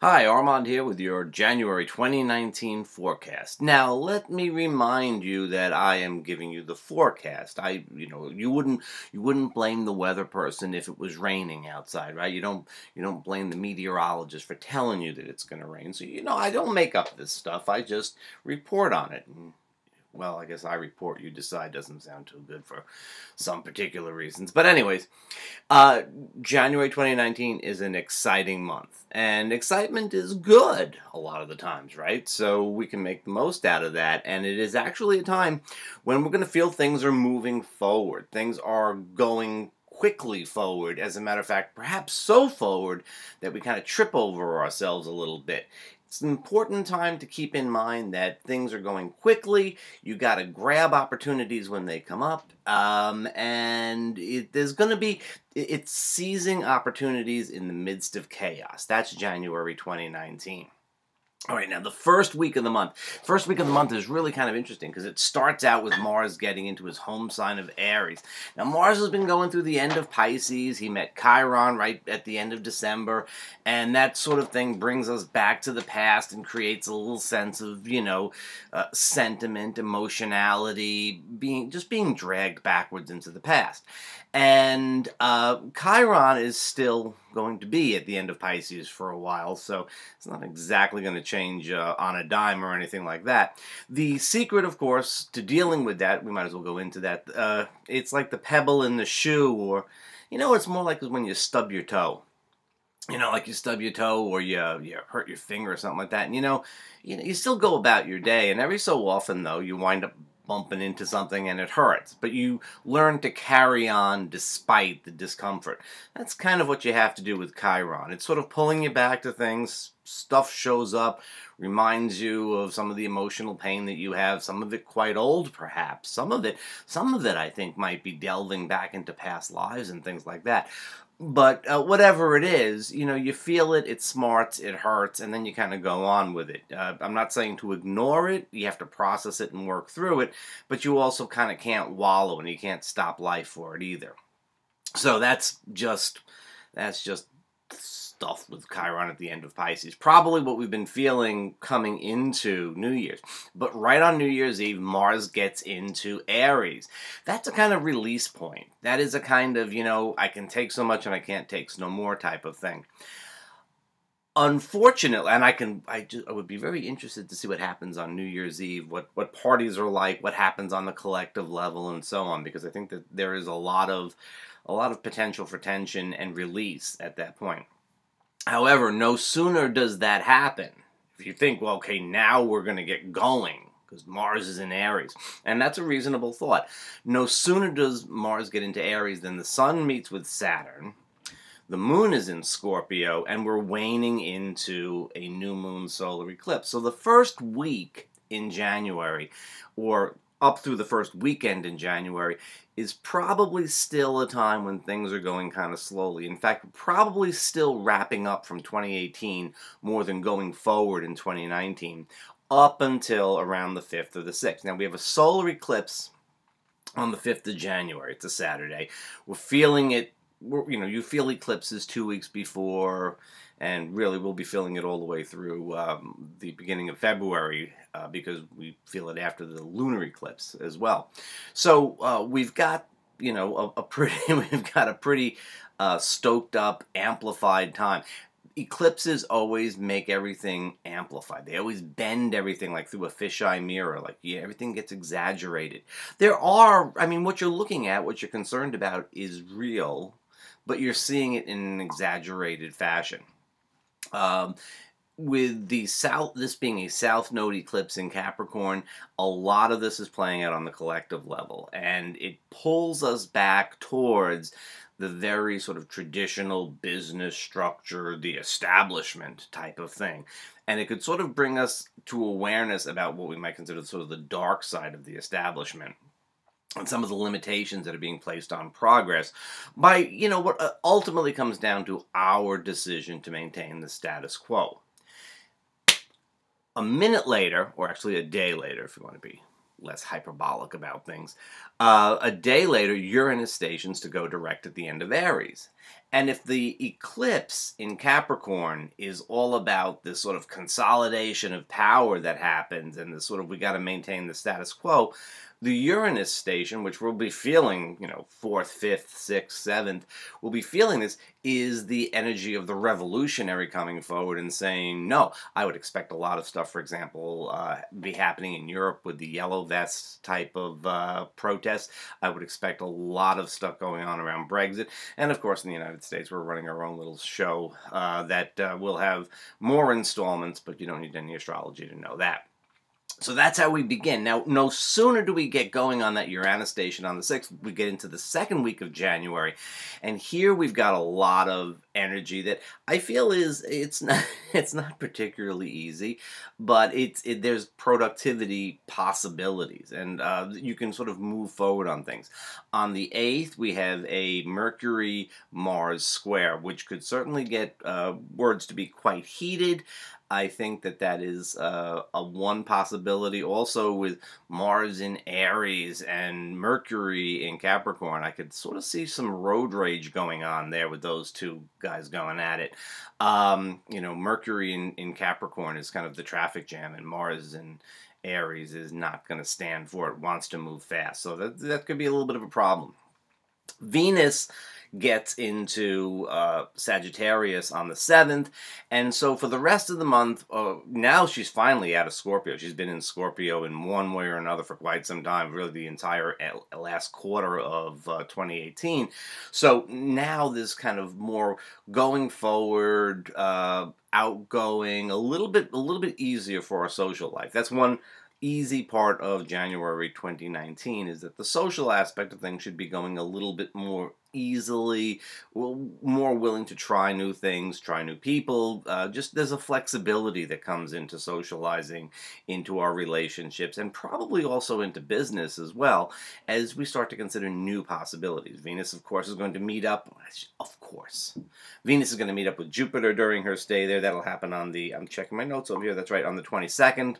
Hi, Armand here with your January 2019 forecast. Now, let me remind you that I am giving you the forecast. You wouldn't blame the weather person if it was raining outside, right? You don't blame the meteorologist for telling you that it's going to rain. So, I don't make up this stuff. I just report on it. Well, I guess I report, you decide doesn't sound too good for some particular reasons. But anyways, uh, January 2019 is an exciting month. And excitement is good a lot of the times, right? So we can make the most out of that. And it is actually a time when we're going to feel things are moving forward. Things are going quickly forward. As a matter of fact, perhaps so forward that we kind of trip over ourselves a little bit. It's an important time to keep in mind that things are going quickly. You got to grab opportunities when they come up, and it's seizing opportunities in the midst of chaos. That's January 2019. All right, now the first week of the month. First week of the month is really kind of interesting because it starts out with Mars getting into his home sign of Aries. Now, Mars has been going through the end of Pisces. He met Chiron right at the end of December, and that sort of thing brings us back to the past and creates a little sense of, sentiment, emotionality, being dragged backwards into the past. And Chiron is still going to be at the end of Pisces for a while, so it's not exactly going to change on a dime or anything like that. The secret, of course, to dealing with that, we might as well go into that, it's like the pebble in the shoe, or, it's more like when you stub your toe. Like you stub your toe or you hurt your finger or something like that, and you still go about your day, and every so often, though, you wind up bumping into something and it hurts, but you learn to carry on despite the discomfort. That's kind of what you have to do with Chiron. It's sort of pulling you back to things. Stuff shows up, reminds you of some of the emotional pain that you have, some of it quite old perhaps, some of it I think might be delving back into past lives and things like that. But whatever it is, you feel it, it smarts, it hurts, and then you kind of go on with it. I'm not saying to ignore it. You have to process it and work through it, but you also kind of can't wallow, and you can't stop life for it either. So that's just stuff with Chiron at the end of Pisces. Probably what we've been feeling coming into New Year's. But right on New Year's Eve, Mars gets into Aries. That's a kind of release point. That is a kind of, I can take so much and I can't take no more type of thing. Unfortunately, and I would be very interested to see what happens on New Year's Eve, what parties are like, what happens on the collective level, and so on, because I think that there is a lot of potential for tension and release at that point. However, no sooner does that happen, if you think, well, okay, now we're going to get going, because Mars is in Aries, and that's a reasonable thought. No sooner does Mars get into Aries than the Sun meets with Saturn, the Moon is in Scorpio, and we're waning into a new moon solar eclipse. So the first week in January, or up through the first weekend in January, is probably still a time when things are going kind of slowly. In fact, probably still wrapping up from 2018 more than going forward in 2019, up until around the 5th or the 6th. Now, we have a solar eclipse on the 5th of January. It's a Saturday. We're feeling it. You feel eclipses 2 weeks before, and really we'll be feeling it all the way through the beginning of February, because we feel it after the lunar eclipse as well. So we've got a pretty stoked up, amplified time. Eclipses always make everything amplified. They always bend everything like through a fisheye mirror. Like, everything gets exaggerated. What you're looking at, what you're concerned about is real, but you're seeing it in an exaggerated fashion. With this being a South Node eclipse in Capricorn, a lot of this is playing out on the collective level, and it pulls us back towards the very sort of traditional business structure, the establishment type of thing. And it could sort of bring us to awareness about what we might consider sort of the dark side of the establishment, and some of the limitations that are being placed on progress by, what ultimately comes down to our decision to maintain the status quo. A minute later, or actually a day later if you want to be less hyperbolic about things. A day later, Uranus stations to go direct at the end of Aries. And if the eclipse in Capricorn is all about this sort of consolidation of power that happens and this sort of we got to maintain the status quo, the Uranus station, which we'll be feeling, 4th, 5th, 6th, 7th, we'll be feeling this, is the energy of the revolutionary coming forward and saying, no, I would expect a lot of stuff, for example, be happening in Europe with the yellow vest type of protests. I would expect a lot of stuff going on around Brexit. And of course, in the United States, we're running our own little show that will have more installments, but you don't need any astrology to know that. So that's how we begin. Now, no sooner do we get going on that Uranus station on the 6th, we get into the second week of January. And here we've got a lot of energy that I feel it's not particularly easy, but there's productivity possibilities, and you can sort of move forward on things. On the 8th, we have a Mercury-Mars square, which could certainly get words to be quite heated. I think that is a one possibility. Also with Mars in Aries and Mercury in Capricorn, I could sort of see some road rage going on there with those two guys going at it. Mercury in Capricorn is kind of the traffic jam, and Mars in Aries is not going to stand for it, wants to move fast. So that could be a little bit of a problem. Venus gets into Sagittarius on the 7th, and so for the rest of the month, now she's finally out of Scorpio. She's been in Scorpio in one way or another for quite some time, really the entire last quarter of 2018. So now this kind of more going forward, outgoing, a little bit easier for our social life. That's one easy part of January 2019, is that the social aspect of things should be going a little bit more easily, more willing to try new things, try new people. Just there's a flexibility that comes into socializing, into our relationships, and probably also into business as well, as we start to consider new possibilities. Venus, of course, is going to meet up. Of course. Venus is going to meet up with Jupiter during her stay there. That'll happen on I'm checking my notes over here, that's right, on the 22nd.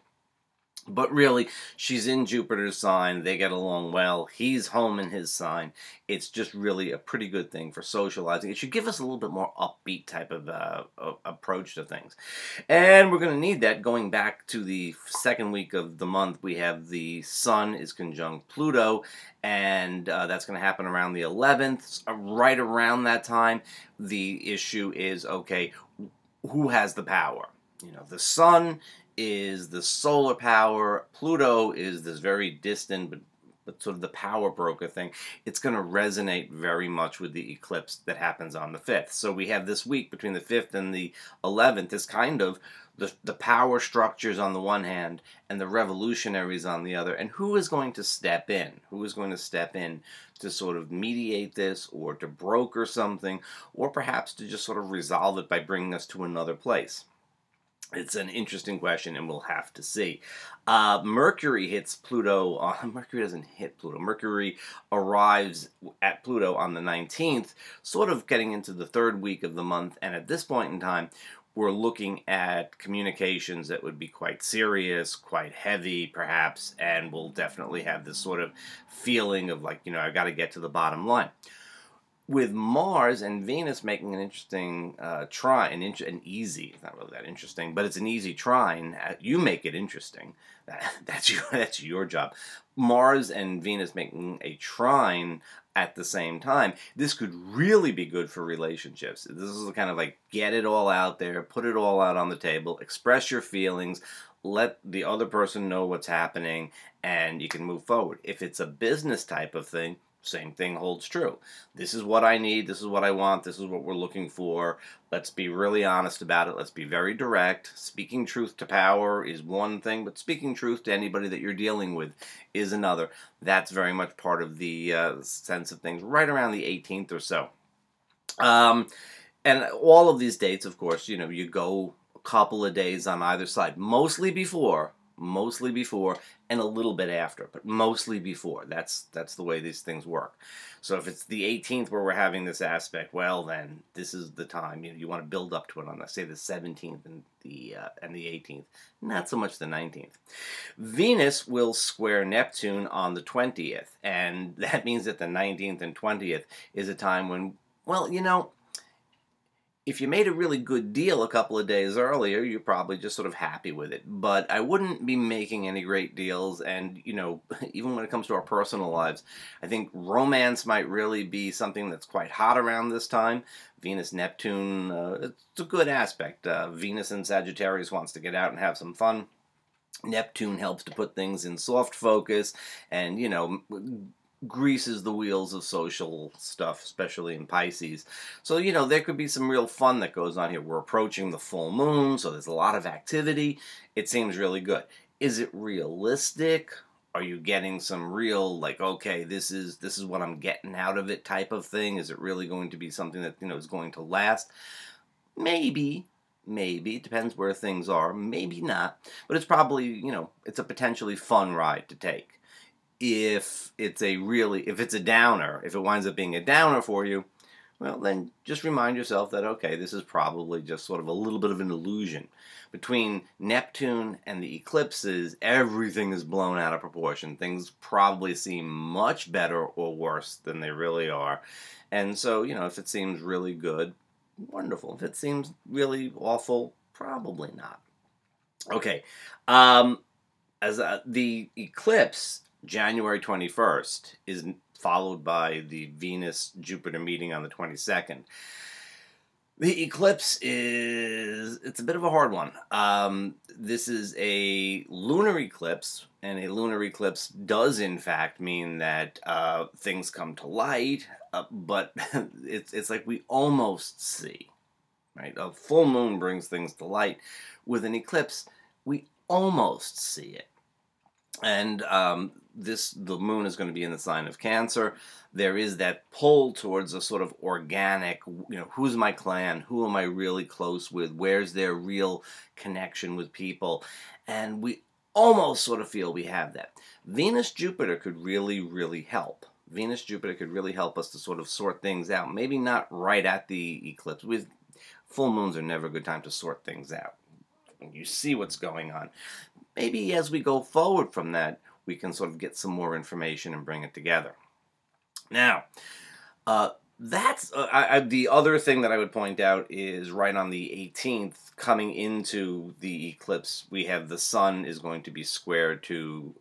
But really, she's in Jupiter's sign. They get along well. He's home in his sign. It's just really a pretty good thing for socializing. It should give us a little bit more upbeat type of approach to things. And we're going to need that. Going back to the second week of the month, we have the Sun is conjunct Pluto, and that's going to happen around the 11th. Right around that time, the issue is, okay, who has the power? The Sun is the solar power. Pluto is this very distant but sort of the power broker thing. It's going to resonate very much with the eclipse that happens on the 5th. So we have this week between the 5th and the 11th is kind of the power structures on the one hand and the revolutionaries on the other. And who is going to step in? Who is going to step in to sort of mediate this, or to broker something, or perhaps to just sort of resolve it by bringing us to another place? It's an interesting question, and we'll have to see. Mercury hits Pluto. Mercury doesn't hit Pluto. Mercury arrives at Pluto on the 19th, sort of getting into the third week of the month. And at this point in time, we're looking at communications that would be quite serious, quite heavy, perhaps, and we'll definitely have this sort of feeling of like, I've got to get to the bottom line. With Mars and Venus making an interesting trine, an easy, it's not really that interesting, but it's an easy trine. You make it interesting. That's your job. Mars and Venus making a trine at the same time. This could really be good for relationships. This is kind of like get it all out there, put it all out on the table, express your feelings, let the other person know what's happening, and you can move forward. If it's a business type of thing, same thing holds true. This is what I need, this is what I want, this is what we're looking for. Let's be really honest about it. Let's be very direct. Speaking truth to power is one thing, but speaking truth to anybody that you're dealing with is another. That's very much part of the sense of things right around the 18th or so. And all of these dates, of course, you go a couple of days on either side, mostly before mostly before, and a little bit after, but mostly before. That's the way these things work. So if it's the 18th where we're having this aspect, well, then this is the time. You want to build up to it on, let's say, the 17th and the 18th. Not so much the 19th. Venus will square Neptune on the 20th, and that means that the 19th and 20th is a time when, well, if you made a really good deal a couple of days earlier, you're probably just sort of happy with it. But I wouldn't be making any great deals. And, even when it comes to our personal lives, I think romance might really be something that's quite hot around this time. Venus, Neptune, it's a good aspect. Venus in Sagittarius wants to get out and have some fun. Neptune helps to put things in soft focus and, greases the wheels of social stuff, especially in Pisces. So, there could be some real fun that goes on here. We're approaching the full moon, so there's a lot of activity. It seems really good. Is it realistic? Are you getting some real, like, okay, this is what I'm getting out of it type of thing? Is it really going to be something that, is going to last? Maybe. Maybe. It depends where things are. Maybe not. But it's probably, it's a potentially fun ride to take. If it's a downer, if it winds up being a downer for you, well, then just remind yourself that, okay, this is probably just sort of a little bit of an illusion. Between Neptune and the eclipses, everything is blown out of proportion. Things probably seem much better or worse than they really are. And so, if it seems really good, wonderful. If it seems really awful, probably not. Okay. As the eclipse, January 21st, is followed by the Venus-Jupiter meeting on the 22nd. The eclipse it's a bit of a hard one. This is a lunar eclipse, and a lunar eclipse does in fact mean that things come to light, but it's like we almost see, right? A full moon brings things to light. With an eclipse, we almost see it. And the moon is going to be in the sign of Cancer. There is that pull towards a sort of organic, who's my clan? Who am I really close with? Where's their real connection with people? And we almost sort of feel we have that. Venus-Jupiter could really, really help. Venus-Jupiter could really help us to sort of sort things out. Maybe not right at the eclipse. With full moons are never a good time to sort things out. You see what's going on. Maybe as we go forward from that, we can sort of get some more information and bring it together. Now, that's the other thing that I would point out is right on the 18th, coming into the eclipse, we have the sun is going to be squared to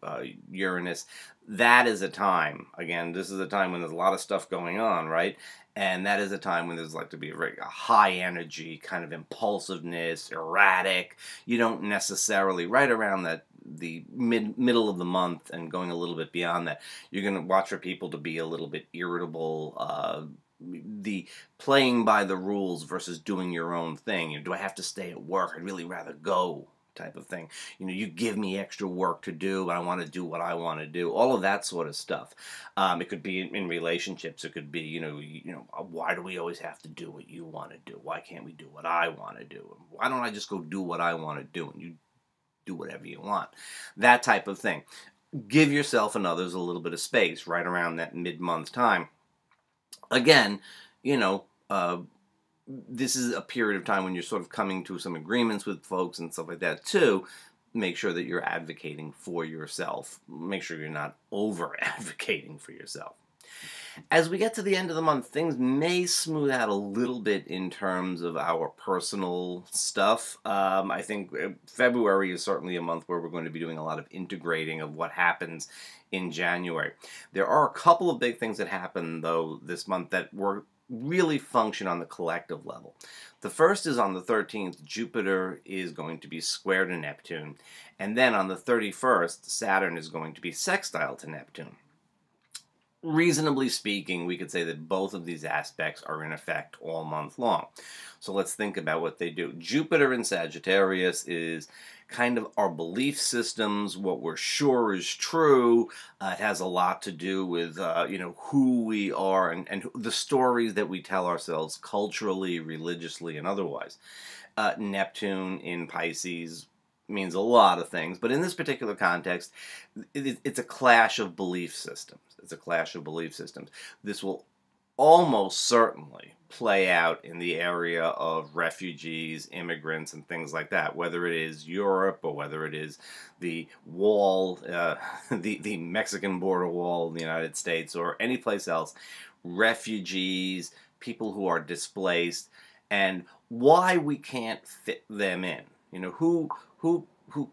Uranus. That is a time, again, this is a time when there's a lot of stuff going on, right? And that is a time when there's like to be a high energy, kind of impulsiveness, erratic. You don't necessarily, right around the middle of the month and going a little bit beyond that, you're going to watch for people to be a little bit irritable, the playing by the rules versus doing your own thing. Do I have to stay at work? I'd really rather go type of thing. You give me extra work to do, but I want to do what I want to do. All of that sort of stuff. It could be in relationships. It could be, why do we always have to do what you want to do? Why can't we do what I want to do? Why don't I just go do what I want to do and you do whatever you want? That type of thing. Give yourself and others a little bit of space right around that mid-month time. Again, this is a period of time when you're sort of coming to some agreements with folks and stuff like that too. Make sure that you're advocating for yourself. Make sure you're not over-advocating for yourself. As we get to the end of the month, things may smooth out a little bit in terms of our personal stuff. I think February is certainly a month where we're going to be doing a lot of integrating of what happens in January. There are a couple of big things that happen, though, this month that really function on the collective level. The first is on the 13th, Jupiter is going to be square to Neptune. And then on the 31st, Saturn is going to be sextile to Neptune. Reasonably speaking, we could say that both of these aspects are in effect all month long. So let's think about what they do. Jupiter in Sagittarius is kind of our belief systems, what we're sure is true. It has a lot to do with, who we are and the stories that we tell ourselves culturally, religiously, and otherwise. Neptune in Pisces, means a lot of things, but in this particular context, it's a clash of belief systems. It's a clash of belief systems. This will almost certainly play out in the area of refugees, immigrants, and things like that, whether it is Europe or whether it is the wall, the Mexican border wall in the United States or any place else. Refugees, people who are displaced, and why we can't fit them in. You know, who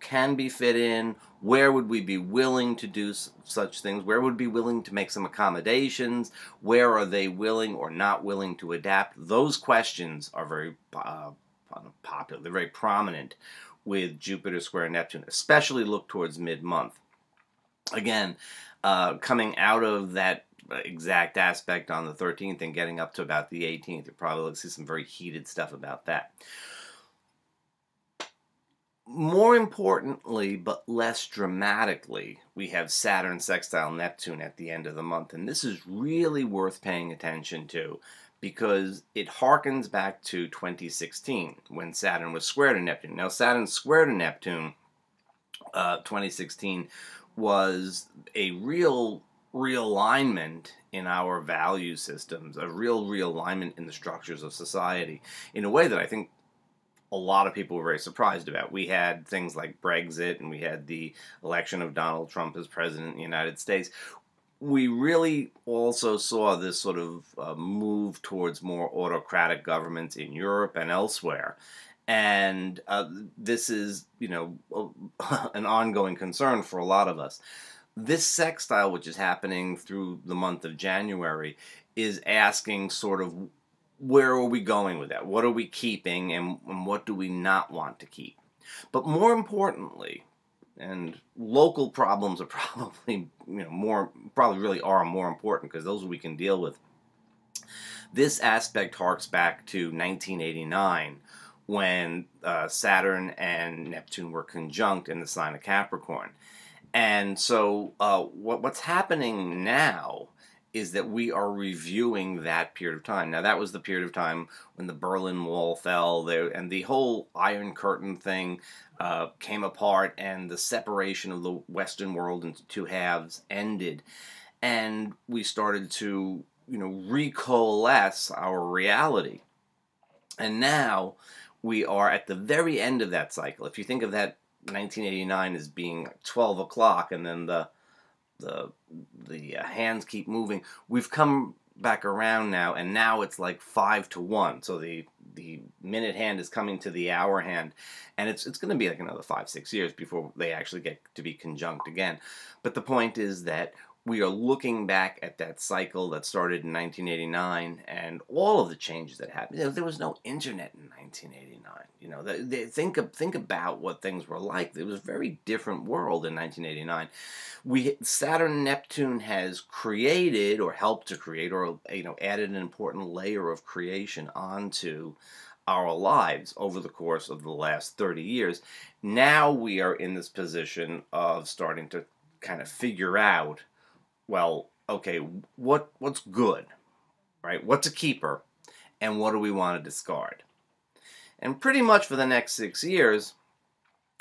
can be fit in, where would we be willing to do such things, where would we be willing to make some accommodations, where are they willing or not willing to adapt. Those questions are very popular, they're very prominent with Jupiter square Neptune, especially look towards mid-month. Again, coming out of that exact aspect on the 13th and getting up to about the 18th, you'll probably see some very heated stuff about that. More importantly, but less dramatically, we have Saturn sextile Neptune at the end of the month, and this is really worth paying attention to because it harkens back to 2016 when Saturn was square to Neptune. Now, Saturn square to Neptune, 2016, was a real realignment in our value systems, a real realignment in the structures of society in a way that I think a lot of people were very surprised about. We had things like Brexit, and we had the election of Donald Trump as president of the United States. We really also saw this sort of move towards more autocratic governments in Europe and elsewhere. And this is, you know, an ongoing concern for a lot of us. This sextile, which is happening through the month of January, is asking sort of, where are we going with that? What are we keeping, and what do we not want to keep? But more importantly, and local problems are probably, you know, probably really are more important because those we can deal with. This aspect harks back to 1989 when Saturn and Neptune were conjunct in the sign of Capricorn. And so what's happening now is that we are reviewing that period of time. Now, that was the period of time when the Berlin Wall fell, and the whole Iron Curtain thing came apart, and the separation of the Western world into two halves ended, and we started to, you know, recoalesce our reality. And now we are at the very end of that cycle. If you think of that 1989 as being 12 o'clock, and then the hands keep moving. We've come back around now, and now it's like 5 to 1. So the minute hand is coming to the hour hand, and it's going to be like another 5-6 years before they actually get to be conjunct again. But the point is that we are looking back at that cycle that started in 1989 and all of the changes that happened. You know, there was no internet in 1989. You know, think about what things were like. It was a very different world in 1989. Saturn Neptune has created, or helped to create, or, you know, added an important layer of creation onto our lives over the course of the last 30 years. Now we are in this position of starting to kind of figure out, well, okay, what's good, right? What's a keeper, and what do we want to discard? And pretty much for the next 6 years,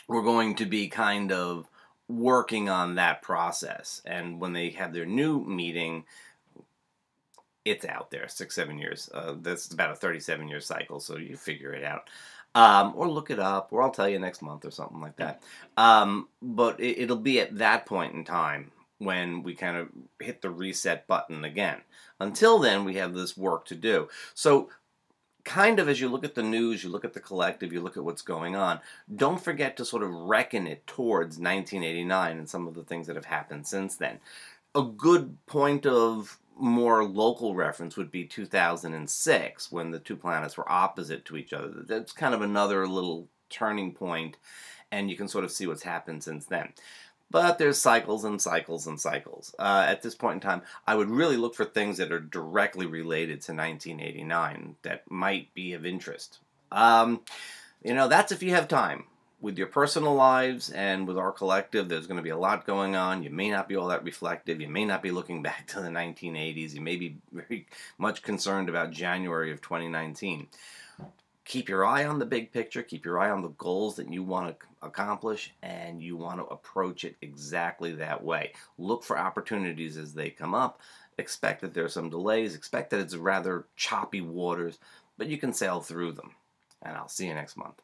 we're going to be kind of working on that process. And when they have their new meeting, it's out there, 6-7 years. That's about a 37-year cycle, so you figure it out. Or look it up, or I'll tell you next month or something like that. But it'll be at that point in time when we kind of hit the reset button again. Until then, we have this work to do. So kind of as you look at the news, you look at the collective, you look at what's going on, don't forget to sort of reckon it towards 1989 and some of the things that have happened since then. A good point of more local reference would be 2006, when the two planets were opposite to each other. That's kind of another little turning point, and you can sort of see what's happened since then. But there's cycles and cycles and cycles. At this point in time, I would really look for things that are directly related to 1989 that might be of interest. You know, that's if you have time. With your personal lives and with our collective, there's going to be a lot going on. You may not be all that reflective. You may not be looking back to the 1980s. You may be very much concerned about January of 2019. Keep your eye on the big picture, keep your eye on the goals that you want to accomplish, and you want to approach it exactly that way. Look for opportunities as they come up. Expect that there's some delays, expect that it's rather choppy waters, but you can sail through them. And I'll see you next month.